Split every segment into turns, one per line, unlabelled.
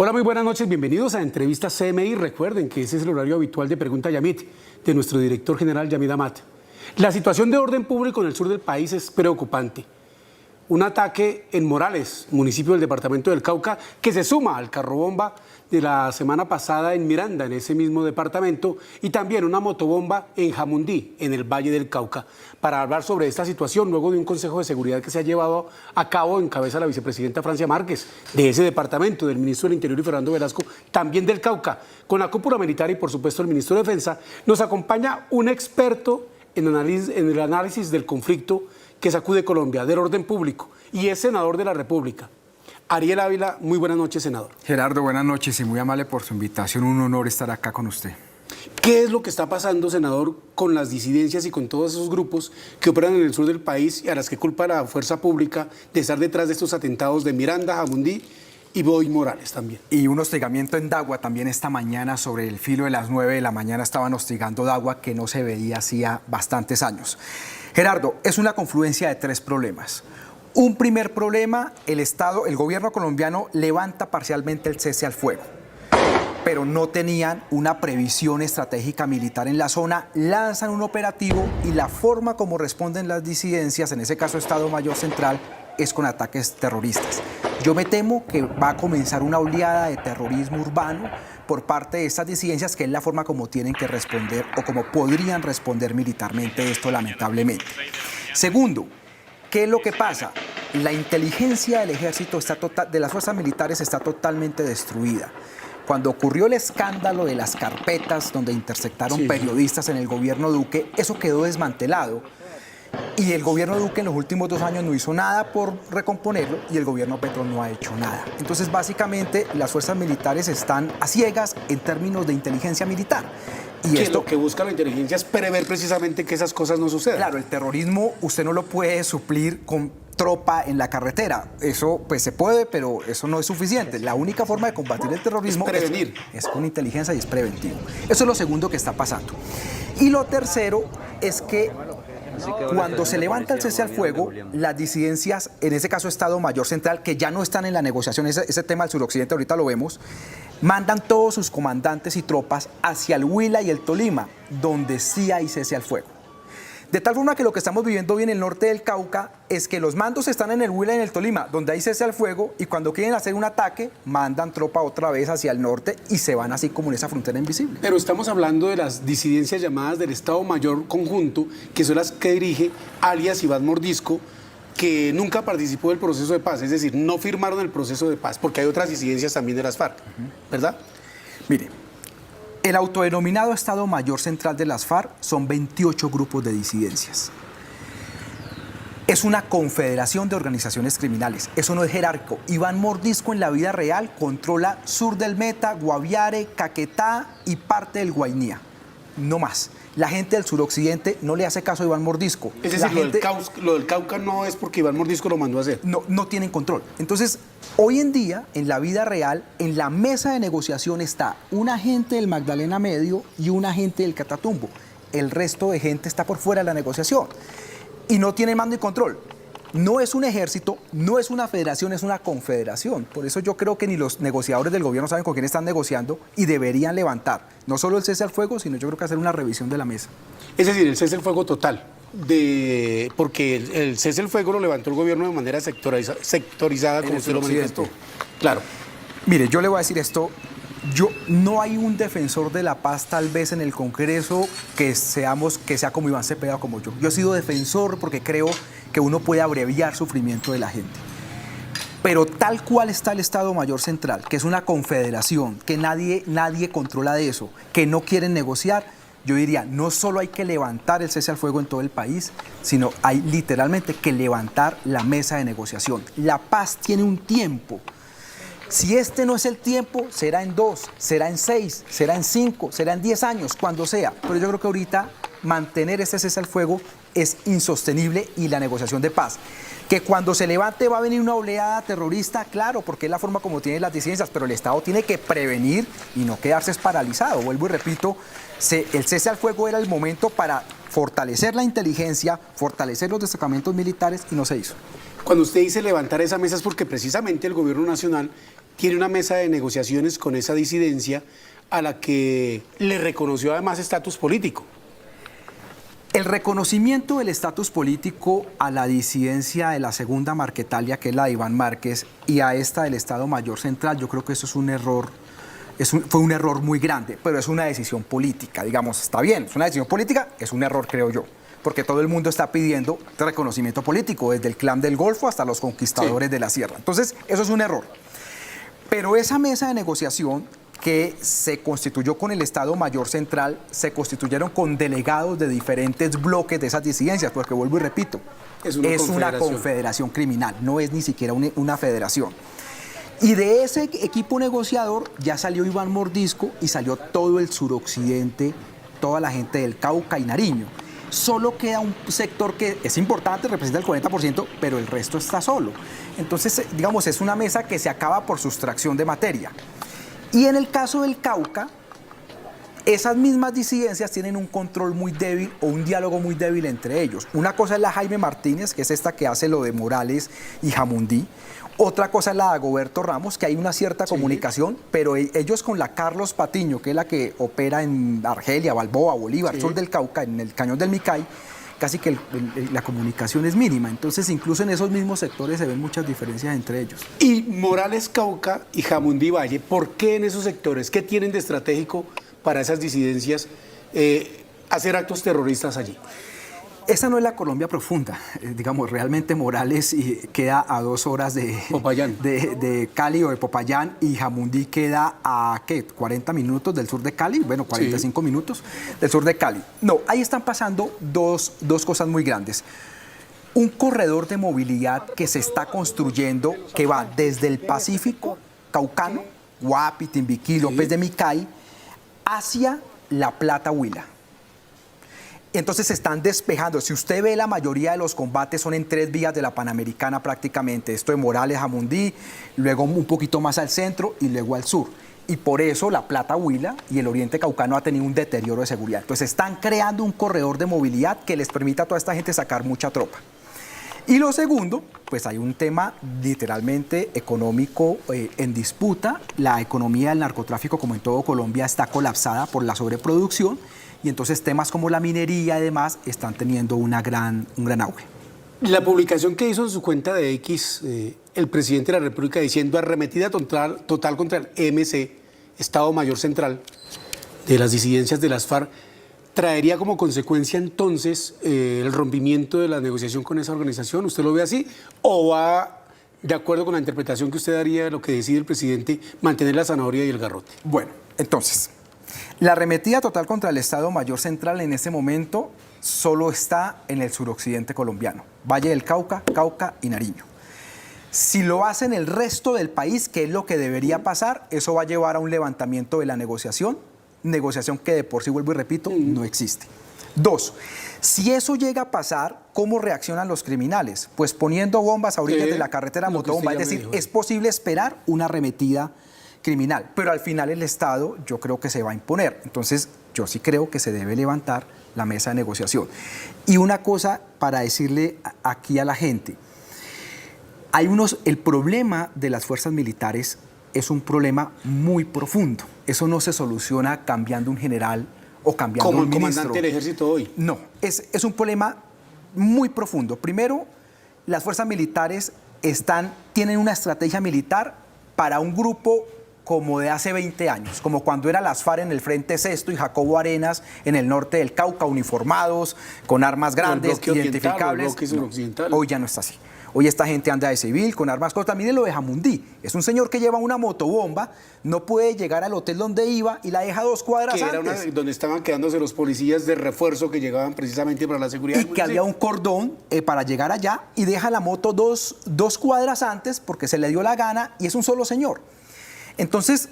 Hola, muy buenas noches, bienvenidos a Entrevistas CMI. Recuerden que ese es el horario habitual de Pregunta Yamit, de nuestro director general Yamid Amat. La situación de orden público en el sur del país es preocupante. Un ataque en Morales, municipio del departamento del Cauca, que se suma al carrobomba de la semana pasada en Miranda, en ese mismo departamento, y también una motobomba en Jamundí, en el Valle del Cauca. Para hablar sobre esta situación, luego de un consejo de seguridad que se ha llevado a cabo en cabeza de la vicepresidenta Francia Márquez, de ese departamento, del ministro del Interior y Fernando Velasco, también del Cauca, con la cúpula militar y por supuesto el ministro de Defensa, nos acompaña un experto en el análisis del conflicto que sacude Colombia, del orden público, y es senador de la República. Ariel Ávila, muy buenas noches, senador.
Gerardo, buenas noches y muy amable por su invitación. Un honor estar acá con usted.
¿Qué es lo que está pasando, senador, con las disidencias y con todos esos grupos que operan en el sur del país y a las que culpa la fuerza pública de estar detrás de estos atentados de Miranda, Jamundí y Boy Morales también?
Y un hostigamiento en Dagua también esta mañana, sobre el filo de las 9 de la mañana, estaban hostigando Dagua, que no se veía hacía bastantes años. Gerardo, es una confluencia de tres problemas. Un primer problema, el gobierno colombiano levanta parcialmente el cese al fuego, pero no tenían una previsión estratégica militar en la zona, lanzan un operativo y la forma como responden las disidencias, en ese caso Estado Mayor Central, es con ataques terroristas. Yo me temo que va a comenzar una oleada de terrorismo urbano por parte de estas disidencias, que es la forma como tienen que responder o como podrían responder militarmente esto, lamentablemente. Segundo, ¿qué es lo que pasa? La inteligencia del ejército de las fuerzas militares está totalmente destruida. Cuando ocurrió el escándalo de las carpetas donde interceptaron periodistas en el gobierno Duque, eso quedó desmantelado. Y el gobierno Duque en los últimos 2 años no hizo nada por recomponerlo y el gobierno Petro no ha hecho nada. Entonces, básicamente, las fuerzas militares están a ciegas en términos de inteligencia militar.
Y lo que busca la inteligencia es prever precisamente que esas cosas no sucedan.
Claro, el terrorismo usted no lo puede suplir con tropa en la carretera. Eso pues se puede, pero eso no es suficiente. La única forma de combatir el terrorismo
es prevenir.
Es con inteligencia y es preventivo. Eso es lo segundo que está pasando. Y lo tercero es que cuando se levanta el cese al fuego, las disidencias, en ese caso Estado Mayor Central, que ya no están en la negociación, ese tema del suroccidente ahorita lo vemos, mandan todos sus comandantes y tropas hacia el Huila y el Tolima, donde sí hay cese al fuego. De tal forma que lo que estamos viviendo hoy en el norte del Cauca es que los mandos están en el Huila y en el Tolima, donde hay cese al fuego, y cuando quieren hacer un ataque, mandan tropa otra vez hacia el norte y se van así como en esa frontera invisible.
Pero estamos hablando de las disidencias llamadas del Estado Mayor Conjunto, que son las que dirige alias Iván Mordisco, que nunca participó del proceso de paz, es decir, no firmaron el proceso de paz, porque hay otras disidencias también de las FARC, ¿verdad?
Mire, el autodenominado Estado Mayor Central de las FARC son 28 grupos de disidencias. Es una confederación de organizaciones criminales, eso no es jerárquico. Iván Mordisco en la vida real controla sur del Meta, Guaviare, Caquetá y parte del Guainía, no más. La gente del suroccidente no le hace caso a Iván Mordisco.
Es decir, lo del Cauca no es porque Iván Mordisco lo mandó a hacer.
No tienen control. Entonces, hoy en día, en la vida real, en la mesa de negociación está un agente del Magdalena Medio y un agente del Catatumbo. El resto de gente está por fuera de la negociación y no tiene mando y control. No es un ejército, no es una federación, es una confederación. Por eso yo creo que ni los negociadores del gobierno saben con quién están negociando y deberían levantar no solo el cese al fuego, sino yo creo que hacer una revisión de la mesa.
Es decir, el cese al fuego total, porque el cese al fuego lo levantó el gobierno de manera sectorizada, como usted lo manifestó. Claro.
Mire, yo le voy a decir esto. No hay un defensor de la paz tal vez en el Congreso que sea como Iván Cepeda o como yo. Yo he sido defensor porque creo que uno puede abreviar sufrimiento de la gente. Pero tal cual está el Estado Mayor Central, que es una confederación, que nadie controla de eso, que no quieren negociar, yo diría, no solo hay que levantar el cese al fuego en todo el país, sino hay literalmente que levantar la mesa de negociación. La paz tiene un tiempo. Si este no es el tiempo, será en 2, será en 6, será en 5, será en 10 años, cuando sea. Pero yo creo que ahorita mantener este cese al fuego es insostenible y la negociación de paz. Que cuando se levante va a venir una oleada terrorista, claro, porque es la forma como tienen las disidencias, pero el Estado tiene que prevenir y no quedarse paralizado. Vuelvo y repito, el cese al fuego era el momento para fortalecer la inteligencia, fortalecer los destacamentos militares y no se hizo.
Cuando usted dice levantar esa mesa es porque precisamente el gobierno nacional tiene una mesa de negociaciones con esa disidencia a la que le reconoció además estatus político.
El reconocimiento del estatus político a la disidencia de la segunda Marquetalia, que es la de Iván Márquez, y a esta del Estado Mayor Central, yo creo que eso es un error, fue un error muy grande, pero es una decisión política, digamos, está bien, es una decisión política, es un error, creo yo, porque todo el mundo está pidiendo reconocimiento político, desde el Clan del Golfo hasta los conquistadores de la Sierra. Entonces, eso es un error. Pero esa mesa de negociación que se constituyó con el Estado Mayor Central, se constituyeron con delegados de diferentes bloques de esas disidencias, porque vuelvo y repito, es una confederación criminal, no es ni siquiera una federación. Y de ese equipo negociador ya salió Iván Mordisco y salió todo el suroccidente, toda la gente del Cauca y Nariño. Solo queda un sector que es importante, representa el 40%, pero el resto está solo. Entonces, digamos, es una mesa que se acaba por sustracción de materia. Y en el caso del Cauca, esas mismas disidencias tienen un control muy débil o un diálogo muy débil entre ellos. Una cosa es la Jaime Martínez, que es esta que hace lo de Morales y Jamundí. Otra cosa es la de Dagoberto Ramos, que hay una cierta comunicación, pero ellos con la Carlos Patiño, que es la que opera en Argelia, Balboa, Bolívar, sur del Cauca, en el Cañón del Micay, casi que la comunicación es mínima. Entonces, incluso en esos mismos sectores se ven muchas diferencias entre ellos.
Y Morales Cauca y Jamundí Valle, ¿por qué en esos sectores? ¿Qué tienen de estratégico para esas disidencias hacer actos terroristas allí?
Esa no es la Colombia profunda. Digamos, realmente Morales queda a 2 horas de Cali o de Popayán, y Jamundí queda a, ¿qué?, 40 minutos del sur de Cali, bueno, 45 minutos del sur de Cali. No, ahí están pasando dos cosas muy grandes. Un corredor de movilidad que se está construyendo, que va desde el Pacífico Caucano, Guapi, Timbiquí, López de Micay, hacia La Plata, Huila. Entonces se están despejando. Si usted ve, la mayoría de los combates son en 3 vías de la Panamericana prácticamente. Esto de Morales, Jamundí, luego un poquito más al centro y luego al sur. Y por eso La Plata, Huila y el oriente caucano ha tenido un deterioro de seguridad. Entonces están creando un corredor de movilidad que les permita a toda esta gente sacar mucha tropa. Y lo segundo, pues hay un tema literalmente económico en disputa. La economía del narcotráfico, como en todo Colombia, está colapsada por la sobreproducción. Y entonces temas como la minería y demás están teniendo un gran auge.
La publicación que hizo en su cuenta de X el presidente de la República diciendo arremetida total contra el MC, Estado Mayor Central, de las disidencias de las FARC, ¿traería como consecuencia entonces el rompimiento de la negociación con esa organización? ¿Usted lo ve así? ¿O va de acuerdo con la interpretación que usted daría de lo que decide el presidente, mantener la zanahoria y el garrote?
Bueno, entonces, la arremetida total contra el Estado Mayor Central en este momento solo está en el suroccidente colombiano, Valle del Cauca, Cauca y Nariño. Si lo hace en el resto del país, que es lo que debería pasar, eso va a llevar a un levantamiento de la negociación que de por sí, vuelvo y repito, no existe. 2, si eso llega a pasar, ¿cómo reaccionan los criminales? Pues poniendo bombas a orillas de la carretera motobomba, es decir, es posible esperar una arremetida criminal, pero al final el Estado yo creo que se va a imponer. Entonces yo sí creo que se debe levantar la mesa de negociación. Y una cosa para decirle aquí a la gente, el problema de las fuerzas militares es un problema muy profundo. Eso no se soluciona cambiando un general o cambiando un ministro.
Como el comandante del ejército hoy.
No, es un problema muy profundo. Primero, las fuerzas militares tienen una estrategia militar para un grupo como de hace 20 años, como cuando era las FARC en el Frente Sexto y Jacobo Arenas en el norte del Cauca, uniformados, con armas grandes, identificables. Hoy ya no está así. Hoy esta gente anda de civil, con armas cortas. Miren lo de Jamundí. Es un señor que lleva una motobomba, no puede llegar al hotel donde iba y la deja 2 cuadras antes.
Era donde estaban quedándose los policías de refuerzo que llegaban precisamente para la seguridad.
Y que había un cordón para llegar allá y deja la moto 2 cuadras antes porque se le dio la gana y es un solo señor. Entonces,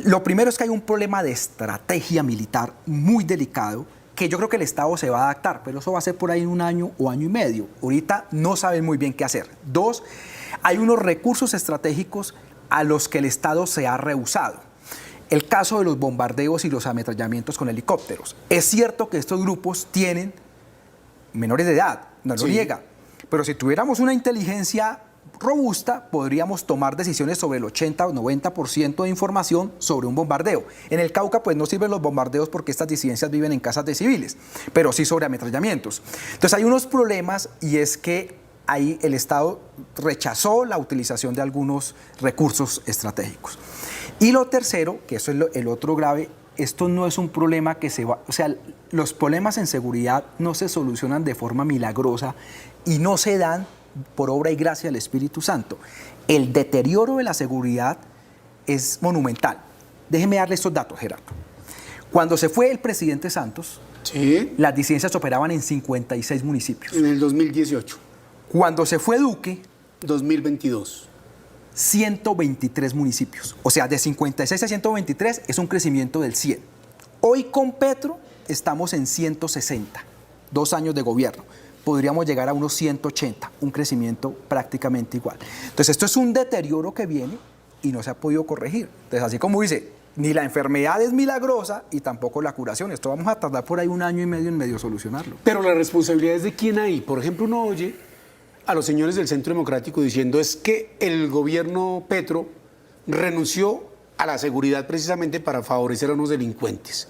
lo primero es que hay un problema de estrategia militar muy delicado, que yo creo que el Estado se va a adaptar, pero eso va a ser por ahí 1 año o año y medio. Ahorita no saben muy bien qué hacer. 2, hay unos recursos estratégicos a los que el Estado se ha rehusado. El caso de los bombardeos y los ametrallamientos con helicópteros. Es cierto que estos grupos tienen menores de edad, no lo niega, pero si tuviéramos una inteligencia robusta, podríamos tomar decisiones sobre el 80 o 90% de información sobre un bombardeo. En el Cauca pues no sirven los bombardeos porque estas disidencias viven en casas de civiles, pero sí sobre ametrallamientos. Entonces hay unos problemas y es que ahí el Estado rechazó la utilización de algunos recursos estratégicos. Y lo tercero, que eso es el otro grave, esto no es un problema que se va, o sea, los problemas en seguridad no se solucionan de forma milagrosa y no se dan por obra y gracia del Espíritu Santo. El deterioro de la seguridad es monumental. Déjeme darle estos datos, Gerardo. Cuando se fue el presidente Santos,
Sí.
las disidencias operaban en 56 municipios.
En el 2018,
Cuando se fue Duque,
2022.
123 municipios. O sea, de 56 a 123 es un crecimiento del 100. Hoy con Petro estamos en 160, 2 años de gobierno. Podríamos llegar a unos 180, un crecimiento prácticamente igual. Entonces, esto es un deterioro que viene y no se ha podido corregir. Entonces, así como dice, ni la enfermedad es milagrosa y tampoco la curación. Esto vamos a tardar por ahí 1 año y medio en medio solucionarlo.
Pero la responsabilidad es de quién ahí. Por ejemplo, uno oye a los señores del Centro Democrático diciendo es que el gobierno Petro renunció a la seguridad precisamente para favorecer a unos delincuentes.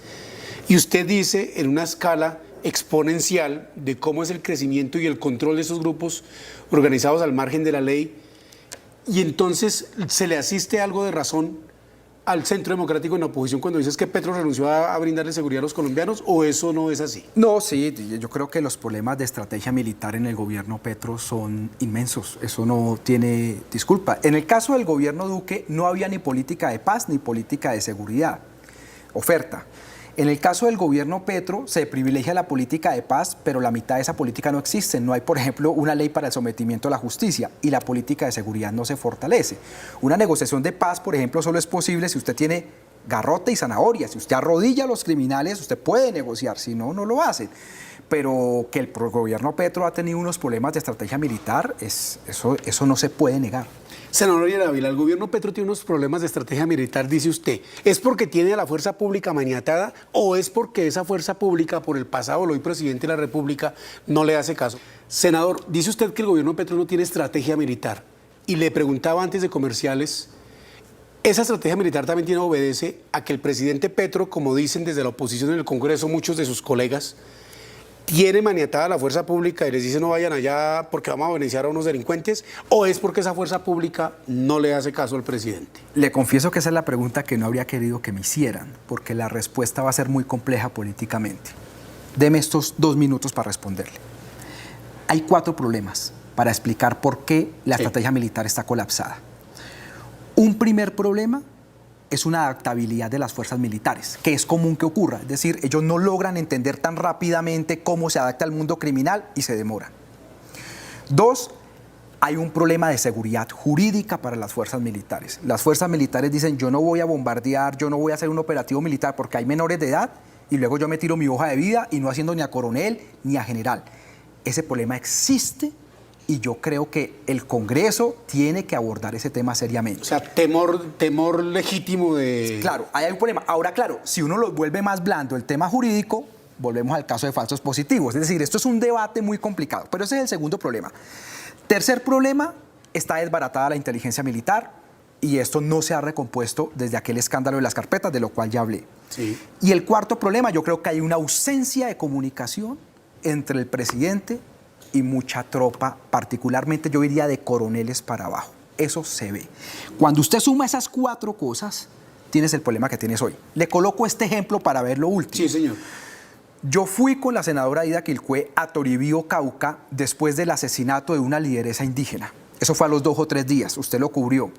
Y usted dice en una escala exponencial de cómo es el crecimiento y el control de esos grupos organizados al margen de la ley, y entonces se le asiste algo de razón al Centro Democrático en la oposición cuando dices que Petro renunció a brindarle seguridad a los colombianos, ¿o eso no es así?
No, sí, yo creo que los problemas de estrategia militar en el gobierno Petro son inmensos, eso no tiene disculpa. En el caso del gobierno Duque no había ni política de paz ni política de seguridad, oferta. En el caso del gobierno Petro se privilegia la política de paz, pero la mitad de esa política no existe. No hay, por ejemplo, una ley para el sometimiento a la justicia y la política de seguridad no se fortalece. Una negociación de paz, por ejemplo, solo es posible si usted tiene garrote y zanahoria. Si usted arrodilla a los criminales, usted puede negociar, si no, no lo hace. Pero que el gobierno Petro ha tenido unos problemas de estrategia militar, eso no se puede negar.
Senador Ariel Ávila, el gobierno Petro tiene unos problemas de estrategia militar, dice usted. ¿Es porque tiene a la fuerza pública maniatada o es porque esa fuerza pública, por el pasado, el hoy presidente de la República, no le hace caso? Senador, dice usted que el gobierno Petro no tiene estrategia militar. Y le preguntaba antes de comerciales, esa estrategia militar también obedece a que el presidente Petro, como dicen desde la oposición en el Congreso muchos de sus colegas, tiene maniatada la fuerza pública y les dice no vayan allá porque vamos a beneficiar a unos delincuentes, o es porque esa fuerza pública no le hace caso al presidente?
Le confieso que esa es la pregunta que no habría querido que me hicieran, porque la respuesta va a ser muy compleja políticamente. Deme estos 2 minutos para responderle. Hay 4 problemas para explicar por qué la estrategia militar está colapsada. Un primer problema es una adaptabilidad de las fuerzas militares, que es común que ocurra. Es decir, ellos no logran entender tan rápidamente cómo se adapta al mundo criminal y se demoran. 2, hay un problema de seguridad jurídica para las fuerzas militares. Las fuerzas militares dicen, yo no voy a bombardear, yo no voy a hacer un operativo militar porque hay menores de edad y luego yo me tiro mi hoja de vida y no haciendo ni a coronel ni a general. Ese problema existe y yo creo que el Congreso tiene que abordar ese tema seriamente.
O sea, temor legítimo de...
Claro, ahí hay un problema. Ahora, claro, si uno lo vuelve más blando el tema jurídico, volvemos al caso de falsos positivos. Es decir, esto es un debate muy complicado, pero ese es el segundo problema. Tercer problema, está desbaratada la inteligencia militar y esto no se ha recompuesto desde aquel escándalo de las carpetas, de lo cual ya hablé.
Sí.
Y el cuarto problema, yo creo que hay una ausencia de comunicación entre el presidente y mucha tropa, particularmente yo diría de coroneles para abajo. Eso se ve. Cuando usted suma esas 4 cosas, tienes el problema que tienes hoy. Le coloco este ejemplo para ver lo último.
Sí, señor.
Yo fui con la senadora Aida Quilcué a Toribío, Cauca, después del asesinato de una lideresa indígena. Eso fue a los 2 o 3 días, usted lo cubrió.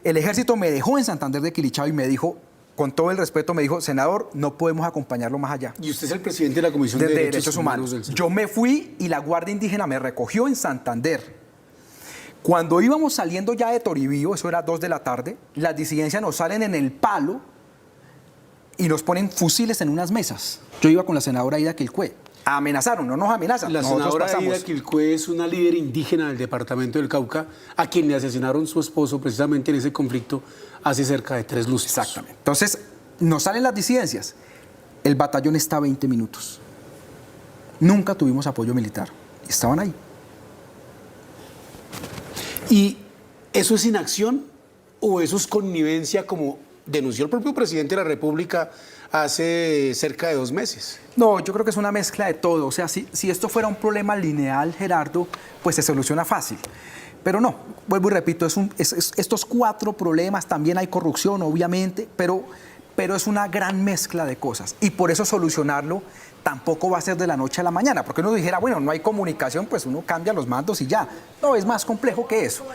El ejército me dejó en Santander de Quilichao y me dijo, con todo el respeto, me dijo, senador, no podemos acompañarlo más allá.
Y usted es el presidente de la Comisión de Derechos Humanos del Senado.
Yo me fui y la Guardia Indígena me recogió en Santander. Cuando íbamos saliendo ya de Toribío, eso era 2 de la tarde, las disidencias nos salen en el palo y nos ponen fusiles en unas mesas. Yo iba con la senadora Aida Quilcué. Amenazaron, no nos amenazan.
La senadora Aida Quilcué es una líder indígena del departamento del Cauca, a quien le asesinaron su esposo precisamente en ese conflicto hace cerca de 3 lustros.
Exactamente. Entonces, nos salen las disidencias. El batallón está a 20 minutos. Nunca tuvimos apoyo militar. Estaban ahí.
¿Y eso es inacción o eso es connivencia, como denunció el propio presidente de la República hace cerca de 2 meses?
No, yo creo que es una mezcla de todo. O sea, si esto fuera un problema lineal, Gerardo, pues se soluciona fácil. Pero no, vuelvo y repito, estos 4 problemas, también hay corrupción, obviamente, pero es una gran mezcla de cosas. Y por eso solucionarlo tampoco va a ser de la noche a la mañana, porque uno dijera, bueno, no hay comunicación, pues uno cambia los mandos y ya. No, es más complejo que eso.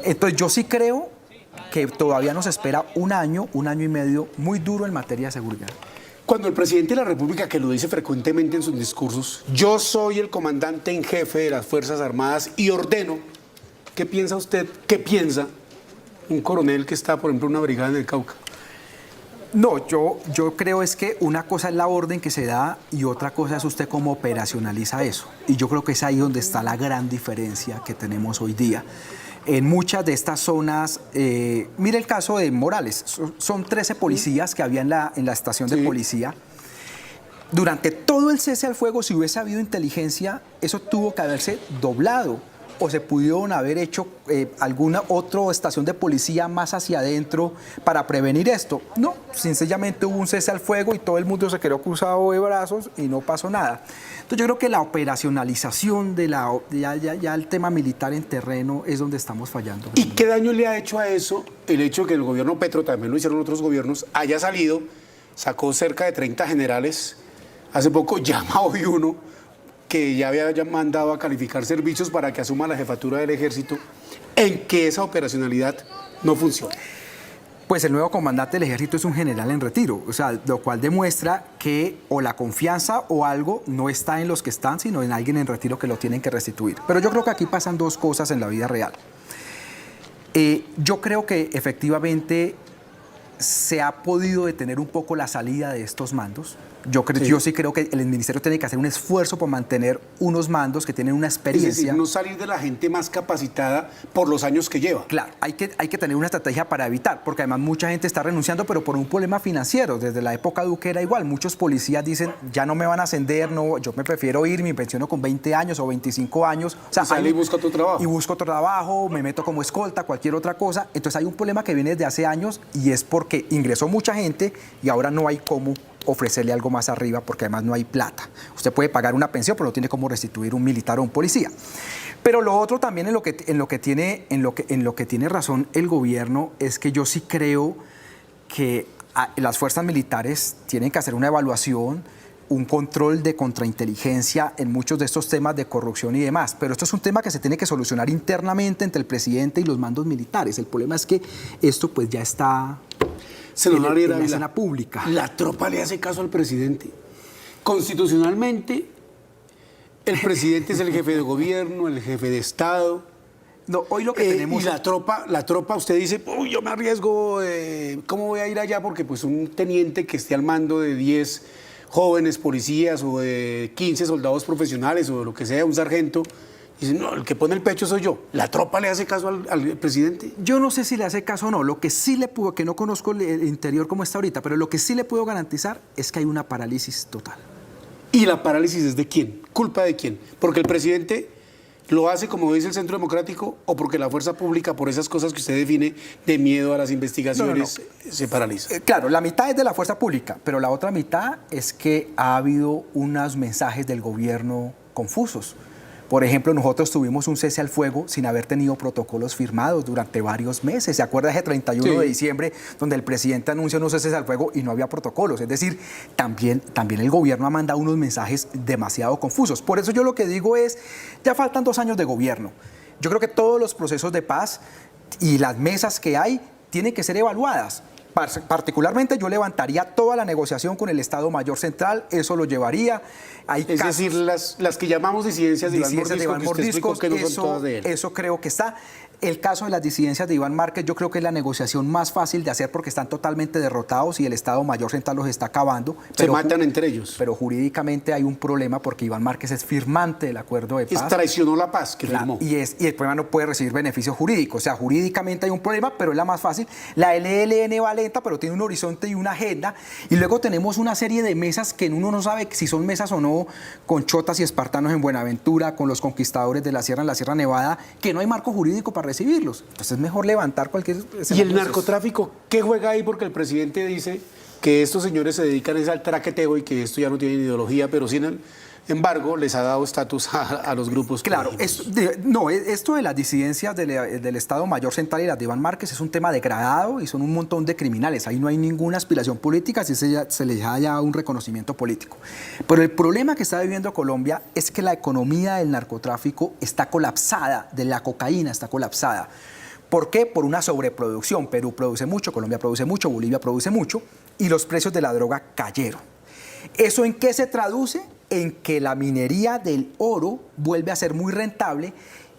Entonces yo sí creo que todavía nos espera un año y medio muy duro en materia de seguridad.
Cuando el presidente de la República, que lo dice frecuentemente en sus discursos, yo soy el comandante en jefe de las Fuerzas Armadas y ordeno, ¿qué piensa usted? ¿Qué piensa un coronel que está, por ejemplo, en una brigada en el Cauca?
No, yo creo es que una cosa es la orden que se da y otra cosa es usted cómo operacionaliza eso. Y yo creo que es ahí donde está la gran diferencia que tenemos hoy día. En muchas de estas zonas, mire el caso de Morales, son 13 policías que había en la estación de policía. Durante todo el cese al fuego, si hubiese habido inteligencia, eso tuvo que haberse doblado. O se pudieron haber hecho alguna otra estación de policía más hacia adentro para prevenir esto. No, sencillamente hubo un cese al fuego y todo el mundo se quedó cruzado de brazos y no pasó nada. Entonces yo creo que la operacionalización de ya el tema militar en terreno es donde estamos fallando.
¿Y qué daño le ha hecho a eso el hecho de que el gobierno Petro, también lo hicieron otros gobiernos, haya salido, sacó cerca de 30 generales, hace poco llama hoy uno, que ya había mandado a calificar servicios para que asuma la jefatura del ejército, en que esa operacionalidad no funciona?
Pues el nuevo comandante del ejército es un general en retiro, o sea, lo cual demuestra que o la confianza o algo no está en los que están, sino en alguien en retiro que lo tienen que restituir. Pero yo creo que aquí pasan 2 cosas en la vida real. Yo creo que efectivamente se ha podido detener un poco la salida de estos mandos. Yo sí creo que el ministerio tiene que hacer un esfuerzo por mantener unos mandos que tienen una experiencia.
Es decir, no salir de la gente más capacitada por los años que lleva.
Claro, hay que tener una estrategia para evitar, porque además mucha gente está renunciando, pero por un problema financiero. Desde la época Duque era igual. Muchos policías dicen, ya no me van a ascender, no, yo me prefiero ir, me pensiono con 20 años o 25 años. O sea,
sale y busca otro trabajo.
Y busco otro trabajo, me meto como escolta, cualquier otra cosa. Entonces hay un problema que viene desde hace años y es porque ingresó mucha gente y ahora no hay cómo ofrecerle algo más arriba porque además no hay plata. Usted puede pagar una pensión, pero no tiene cómo restituir un militar o un policía. Pero lo otro también en lo que tiene razón el gobierno es que yo sí creo que las fuerzas militares tienen que hacer una evaluación, un control de contrainteligencia en muchos de estos temas de corrupción y demás. Pero esto es un tema que se tiene que solucionar internamente entre el presidente y los mandos militares. El problema es que esto pues ya está en la escena pública.
La tropa le hace caso al presidente. Constitucionalmente, el presidente es el jefe de gobierno, el jefe de Estado.
No, hoy lo que tenemos...
Y la tropa, usted dice, uy, yo me arriesgo, ¿cómo voy a ir allá? Porque pues un teniente que esté al mando de 10 jóvenes policías o de 15 soldados profesionales o de lo que sea, un sargento, dice, no, el que pone el pecho soy yo. ¿La tropa le hace caso al presidente?
Yo no sé si le hace caso o no. Lo que sí le puedo, que no conozco el interior como está ahorita, pero lo que sí le puedo garantizar es que hay una parálisis total.
¿Y la parálisis es de quién? ¿Culpa de quién? Porque el presidente lo hace, como dice el Centro Democrático, o porque la fuerza pública, por esas cosas que usted define de miedo a las investigaciones, se paraliza.
Claro, la mitad es de la fuerza pública, pero la otra mitad es que ha habido unos mensajes del gobierno confusos. Por ejemplo, nosotros tuvimos un cese al fuego sin haber tenido protocolos firmados durante varios meses. ¿Se acuerda ese 31 de diciembre donde el presidente anuncia unos ceses al fuego y no había protocolos? Es decir, también el gobierno ha mandado unos mensajes demasiado confusos. Por eso yo lo que digo es, ya faltan 2 años de gobierno. Yo creo que todos los procesos de paz y las mesas que hay tienen que ser evaluadas. Particularmente yo levantaría toda la negociación con el Estado Mayor Central, eso lo llevaría.
Es decir, las que llamamos disidencias de Iván Mordisco, que no son todas de él.
Eso creo que está. El caso de las disidencias de Iván Márquez, yo creo que es la negociación más fácil de hacer porque están totalmente derrotados y el Estado Mayor Central los está acabando.
Se matan entre ellos.
Pero jurídicamente hay un problema porque Iván Márquez es firmante del acuerdo de paz.
Traicionó la paz que firmó.
Y el problema no puede recibir beneficios jurídicos. O sea, jurídicamente hay un problema, pero es la más fácil. La LLN va lenta, pero tiene un horizonte y una agenda. Y luego tenemos una serie de mesas que uno no sabe si son mesas o no, con chotas y espartanos en Buenaventura, con los conquistadores de la Sierra en la Sierra Nevada, que no hay marco jurídico para recibirlos. Entonces es mejor levantar cualquier...
¿Y el narcotráfico qué juega ahí? Porque el presidente dice que estos señores se dedican al traqueteo y que esto ya no tiene ideología, pero sin embargo les ha dado estatus a los grupos.
Claro, esto de las disidencias del Estado Mayor Central y las de Iván Márquez es un tema degradado y son un montón de criminales. Ahí no hay ninguna aspiración política, si se les da ya un reconocimiento político. Pero el problema que está viviendo Colombia es que la economía del narcotráfico está colapsada, de la cocaína está colapsada. ¿Por qué? Por una sobreproducción. Perú produce mucho, Colombia produce mucho, Bolivia produce mucho y los precios de la droga cayeron. ¿Eso en qué se traduce? En que la minería del oro vuelve a ser muy rentable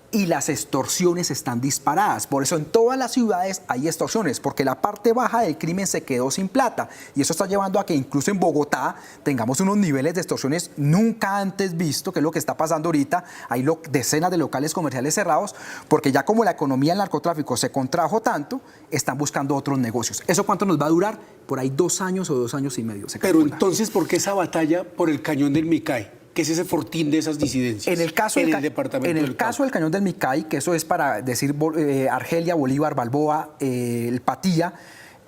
y las extorsiones están disparadas. Por eso en todas las ciudades hay extorsiones, porque la parte baja del crimen se quedó sin plata. Y eso está llevando a que incluso en Bogotá tengamos unos niveles de extorsiones nunca antes visto, que es lo que está pasando ahorita. Hay decenas de locales comerciales cerrados, porque ya como la economía del narcotráfico se contrajo tanto, están buscando otros negocios. ¿Eso cuánto nos va a durar? Por ahí 2 años o 2 años y medio.
Pero entonces, ¿por qué esa batalla por el cañón del Micay? ¿Qué es ese fortín de esas disidencias
en el caso del Cañón del Micay, que eso es para decir Argelia, Bolívar, Balboa, el Patía,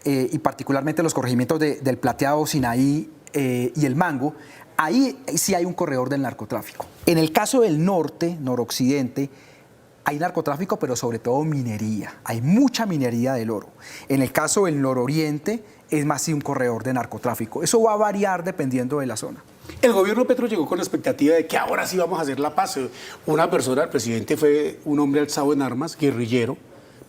y particularmente los corregimientos del Plateado, Sinaí y el Mango, ahí sí hay un corredor del narcotráfico. En el caso del norte, noroccidente, hay narcotráfico, pero sobre todo minería. Hay mucha minería del oro. En el caso del nororiente, es más un corredor de narcotráfico. Eso va a variar dependiendo de la zona.
El gobierno Petro llegó con la expectativa de que ahora sí vamos a hacer la paz. Una persona, el presidente fue un hombre alzado en armas, guerrillero,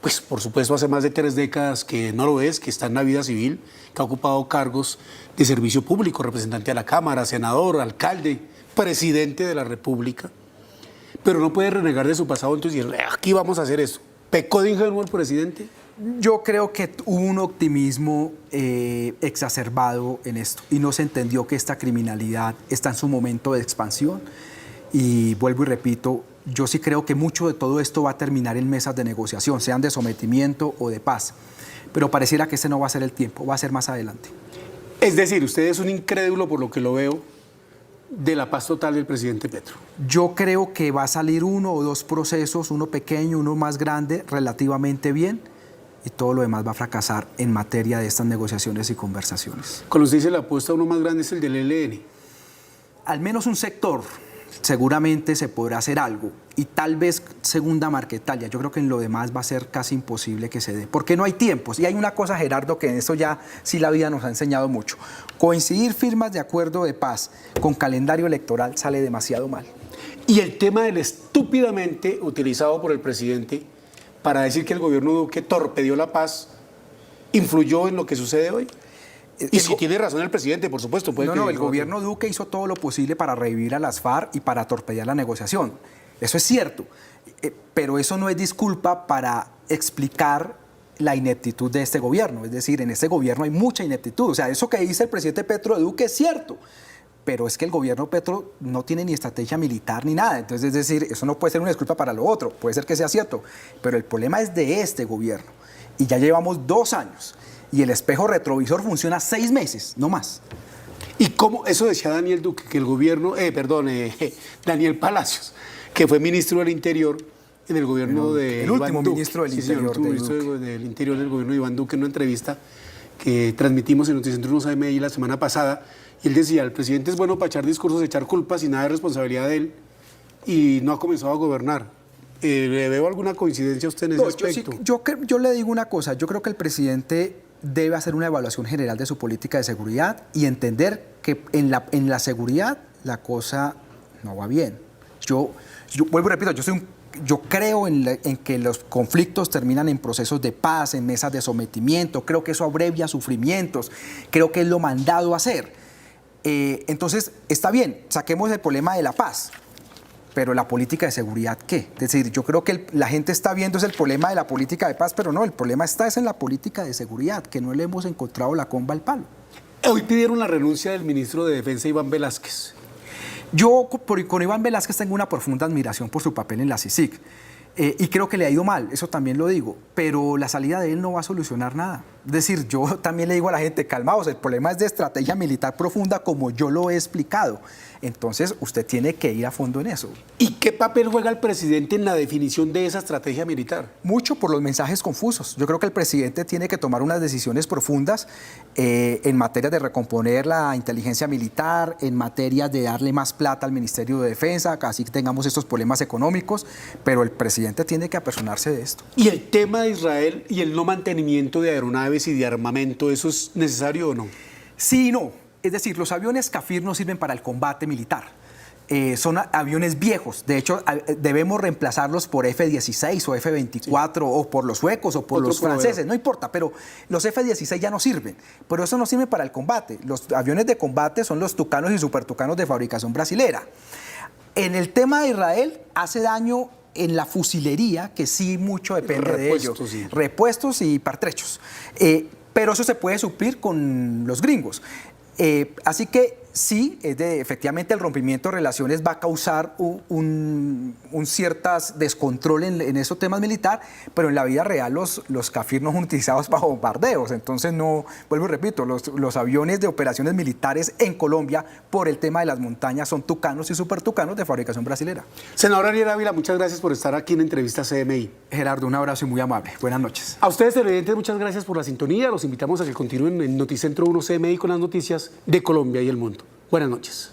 pues por supuesto hace más de 3 décadas que no lo es, que está en la vida civil, que ha ocupado cargos de servicio público, representante a la Cámara, senador, alcalde, presidente de la República, pero no puede renegar de su pasado, entonces decir, aquí vamos a hacer esto. ¿Pecó de ingenuo el presidente?
Yo creo que hubo un optimismo exacerbado en esto y no se entendió que esta criminalidad está en su momento de expansión y vuelvo y repito, yo sí creo que mucho de todo esto va a terminar en mesas de negociación, sean de sometimiento o de paz, pero pareciera que ese no va a ser el tiempo, va a ser más adelante.
Es decir, usted es un incrédulo por lo que lo veo de la paz total del presidente Petro.
Yo creo que va a salir 1 o 2 procesos, uno pequeño, uno más grande, relativamente bien, y todo lo demás va a fracasar en materia de estas negociaciones y conversaciones.
Cuando usted dice la apuesta, uno más grande es el del ELN.
Al menos un sector, seguramente se podrá hacer algo, y tal vez segunda Marquetalia. Yo creo que en lo demás va a ser casi imposible que se dé, porque no hay tiempos. Y hay una cosa, Gerardo, que en eso ya sí la vida nos ha enseñado mucho. Coincidir firmas de acuerdo de paz con calendario electoral sale demasiado mal.
Y el tema del estúpidamente utilizado por el presidente para decir que el gobierno Duque torpedeó la paz, ¿influyó en lo que sucede hoy? Y si tiene razón el presidente, por supuesto.
El gobierno Duque hizo todo lo posible para revivir a las FARC y para torpedear la negociación. Eso es cierto, pero eso no es disculpa para explicar la ineptitud de este gobierno. Es decir, en este gobierno hay mucha ineptitud. O sea, eso que dice el presidente Petro de Duque es cierto, pero es que el gobierno Petro no tiene ni estrategia militar ni nada. Entonces, es decir, eso no puede ser una disculpa para lo otro. Puede ser que sea cierto, pero el problema es de este gobierno. Y ya llevamos 2 años. Y el espejo retrovisor funciona 6 meses, no más.
¿Y cómo? Eso decía Daniel Duque, que el gobierno, Daniel Palacios, que fue ministro del Interior en el gobierno de
el último ministro del Interior.
Sí, ministro del Interior del gobierno de Iván Duque, en una entrevista que transmitimos en Noticentro 1 AM la semana pasada. Y él decía, el presidente es bueno para echar discursos, echar culpas y nada de responsabilidad de él, y no ha comenzado a gobernar. ¿Le veo alguna coincidencia a usted en ese aspecto?
Yo le digo una cosa, yo creo que el presidente debe hacer una evaluación general de su política de seguridad y entender que en la seguridad la cosa no va bien. Yo vuelvo y repito, yo creo en que los conflictos terminan en procesos de paz, en mesas de sometimiento, creo que eso abrevia sufrimientos, creo que es lo mandado a hacer. Entonces, está bien, saquemos el problema de la paz, pero la política de seguridad, ¿qué? Es decir, yo creo que la gente está viendo es el problema de la política de paz, pero no, el problema es en la política de seguridad, que no le hemos encontrado la comba al palo.
Hoy pidieron la renuncia del ministro de Defensa, Iván Velásquez.
Yo con Iván Velásquez tengo una profunda admiración por su papel en la CICIG, y creo que le ha ido mal, eso también lo digo, pero la salida de él no va a solucionar nada. Es decir, yo también le digo a la gente, calmaos, el problema es de estrategia militar profunda como yo lo he explicado. Entonces, usted tiene que ir a fondo en eso.
¿Y qué papel juega el presidente en la definición de esa estrategia militar?
Mucho por los mensajes confusos. Yo creo que el presidente tiene que tomar unas decisiones profundas en materia de recomponer la inteligencia militar, en materia de darle más plata al Ministerio de Defensa, así que tengamos estos problemas económicos, pero el presidente tiene que apersonarse de esto.
¿Y el tema de Israel y el no mantenimiento de aeronaves y de armamento, eso es necesario o no?
Sí y no. Es decir, los aviones Kafir no sirven para el combate militar. Son aviones viejos. De hecho, debemos reemplazarlos por F-16 o F-24 sí. O por los suecos o por los franceses. No importa, pero los F-16 ya no sirven. Pero eso no sirve para el combate. Los aviones de combate son los Tucanos y Super Tucanos de fabricación brasilera. En el tema de Israel, hace daño en la fusilería, que sí mucho depende de ellos. Sí. Repuestos y pertrechos. Pero eso se puede suplir con los gringos. Así que sí, efectivamente el rompimiento de relaciones va a causar un cierto descontrol en esos temas militares, pero en la vida real los Kafir no son utilizados para bombardeos. Entonces, no, vuelvo y repito, los aviones de operaciones militares en Colombia por el tema de las montañas son Tucanos y Super Tucanos de fabricación brasilera.
Senador Ariel Ávila, muchas gracias por estar aquí en Entrevista CMI.
Gerardo, un abrazo y muy amable. Buenas noches.
A ustedes, televidentes, muchas gracias por la sintonía. Los invitamos a que continúen en Noticentro 1 CMI con las noticias de Colombia y el mundo. Buenas noches.